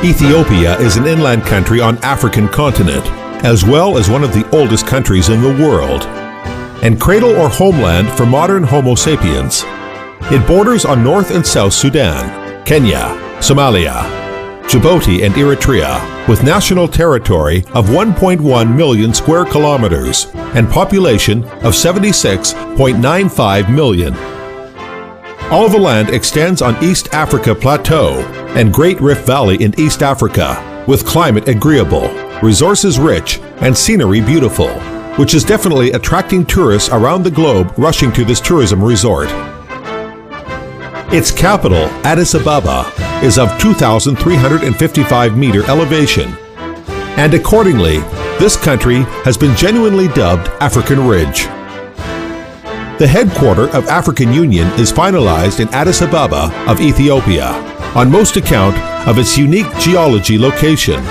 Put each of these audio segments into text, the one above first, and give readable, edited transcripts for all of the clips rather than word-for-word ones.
Ethiopia is an inland country on African continent, as well as one of the oldest countries in the world, and cradle or homeland for modern Homo sapiens. It borders on North and South Sudan, Kenya, Somalia, Djibouti, and Eritrea, with national territory of 1.1 million square kilometers and population of 76.95 million. All the land extends on East Africa Plateau and Great Rift Valley in East Africa, with climate agreeable, resources rich, and scenery beautiful, which is definitely attracting tourists around the globe rushing to this tourism resort. Its capital, Addis Ababa, is of 2,355-meter elevation, and accordingly, this country has been genuinely dubbed African Ridge. The headquarters of African Union is finalized in Addis Ababa of Ethiopia, on most account of its unique geology location,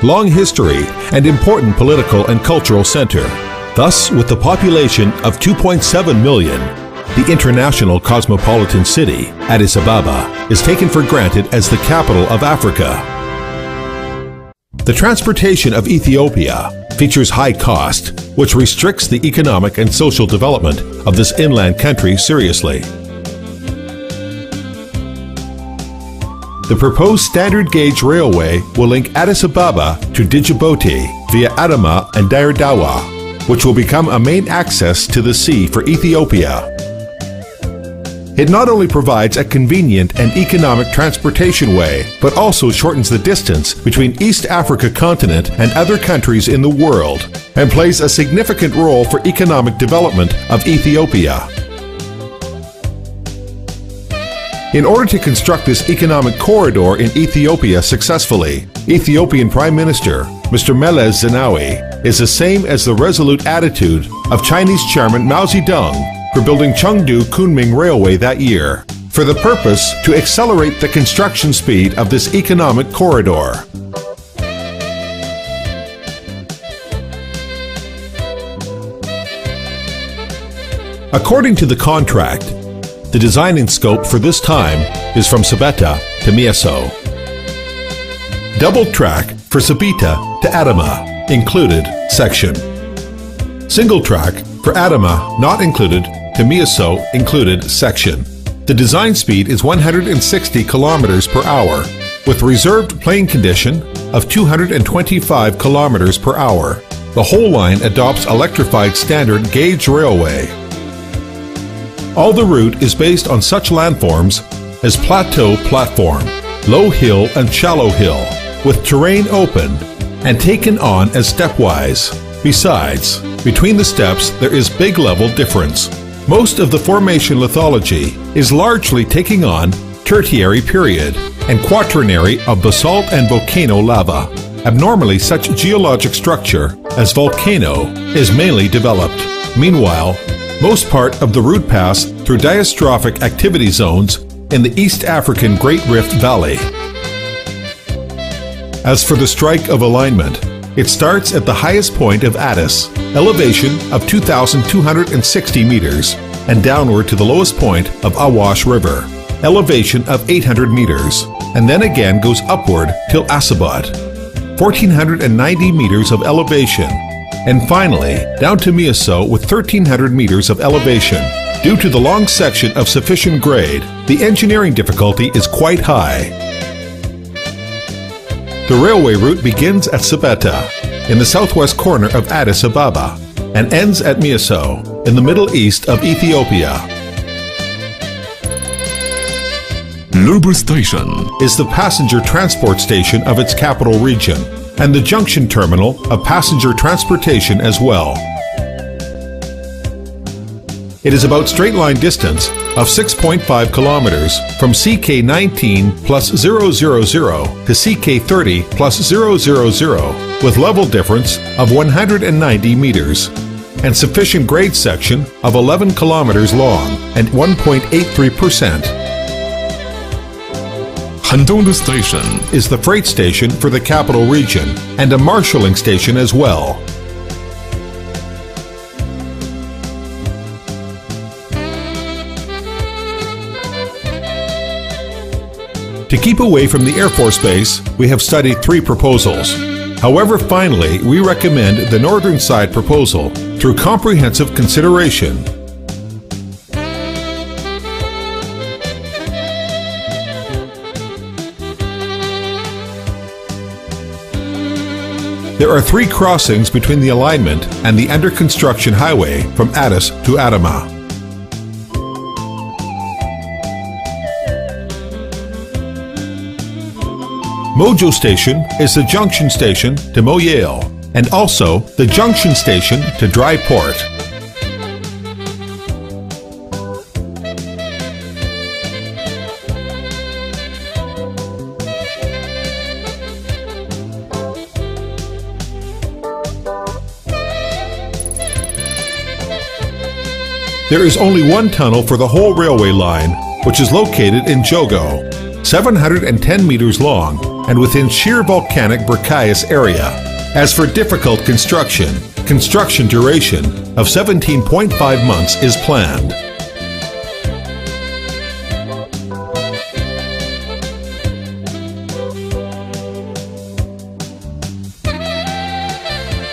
long history, and important political and cultural center. Thus, with the population of 2.7 million, the international cosmopolitan city, Addis Ababa, is taken for granted as the capital of Africa. The transportation of Ethiopia features high cost, which restricts the economic and social development of this inland country seriously. The proposed standard gauge railway will link Addis Ababa to Djibouti via Adama and Dire Dawa, which will become a main access to the sea for Ethiopia. It not only provides a convenient and economic transportation way, but also shortens the distance between East Africa continent and other countries in the world, and plays a significant role for economic development of Ethiopia. In order to construct this economic corridor in Ethiopia successfully, Ethiopian Prime Minister Mr. Meles Zenawi is the same as the resolute attitude of Chinese Chairman Mao Zedong for building Chengdu-Kunming Railway that year, for the purpose to accelerate the construction speed of this economic corridor. According to the contract, the designing scope for this time is from Sabeta to Mieso. Double track for Sabita to Adama, included section. Single track for Adama, not included, to Mieso, included section. The design speed is 160 kilometers per hour, with reserved plane condition of 225 kilometers per hour. The whole line adopts electrified standard gauge railway. All the route is based on such landforms as plateau platform, low hill and shallow hill, with terrain open and taken on as stepwise. Besides, between the steps there is big level difference. Most of the formation lithology is largely taking on Tertiary period and Quaternary of basalt and volcano lava. Abnormally, such geologic structure as volcano is mainly developed. Meanwhile, most part of the route pass through diastrophic activity zones in the East African Great Rift Valley. As for the strike of alignment, it starts at the highest point of Addis, elevation of 2,260 meters, and downward to the lowest point of Awash River, elevation of 800 meters, and then again goes upward till Asabat, 1,490 meters of elevation, and finally down to Mieso with 1,300 meters of elevation. Due to the long section of sufficient grade, the engineering difficulty is quite high. The railway route begins at Sabeta, in the southwest corner of Addis Ababa, and ends at Mieso, in the middle east of Ethiopia. Lubu Station is the passenger transport station of its capital region, and the junction terminal of passenger transportation as well. It is about straight line distance of 6.5 kilometers from CK19 plus 000 to CK30 plus 000, with level difference of 190 meters, and sufficient grade section of 11 kilometers long and 1.83%. Handong Station is the freight station for the capital region and a marshalling station as well. To keep away from the Air Force Base, we have studied 3 proposals. However, finally, we recommend the northern side proposal through comprehensive consideration. There are 3 crossings between the alignment and the under construction highway from Addis to Adama. Mojo Station is the junction station to Moyale and also the junction station to Dry Port. There is only one tunnel for the whole railway line, which is located in Jogo, 710 meters long and within sheer volcanic breccious area. As for difficult construction duration of 17.5 months is planned.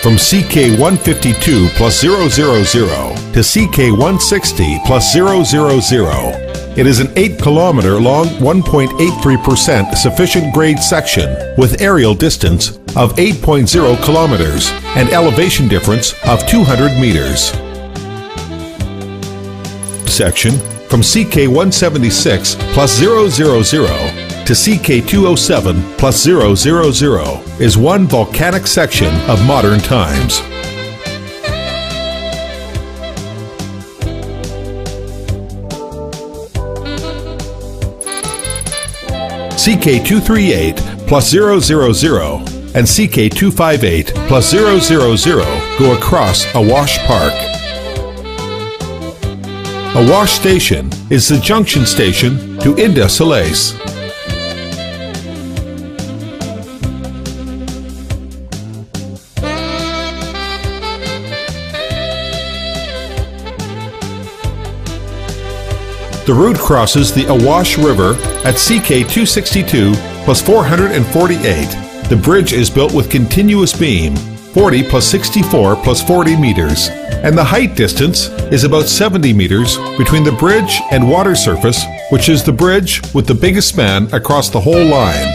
From CK 152 plus 000 to CK 160 plus 000, it is an 8-kilometer long, 1.83% sufficient grade section with aerial distance of 8.0 kilometers and elevation difference of 200 meters. Section from CK 176 plus 000 to CK 207 plus 000 is one volcanic section of modern times. CK 238 plus 000 and CK 258 plus 000 go across Awash Park. Awash Station is the junction station to Inda Solace. The route crosses the Awash River at CK 262 plus 448. The bridge is built with continuous beam, 40 plus 64 plus 40 meters, and the height distance is about 70 meters between the bridge and water surface, which is the bridge with the biggest span across the whole line.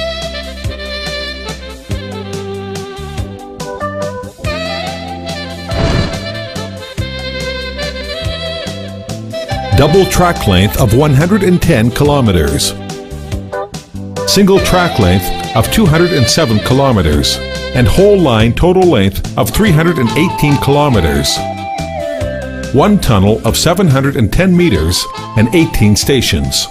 Double track length of 110 kilometers. Single track length of 207 kilometers. And whole line total length of 318 kilometers. One tunnel of 710 meters and 18 stations.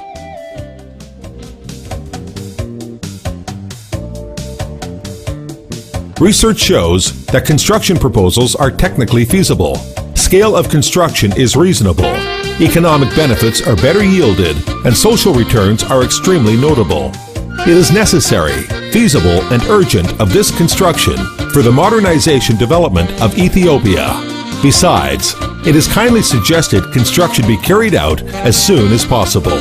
Research shows that construction proposals are technically feasible. Scale of construction is reasonable. Economic benefits are better yielded, and social returns are extremely notable. It is necessary, feasible, and urgent of this construction for the modernization development of Ethiopia. Besides, it is kindly suggested construction be carried out as soon as possible.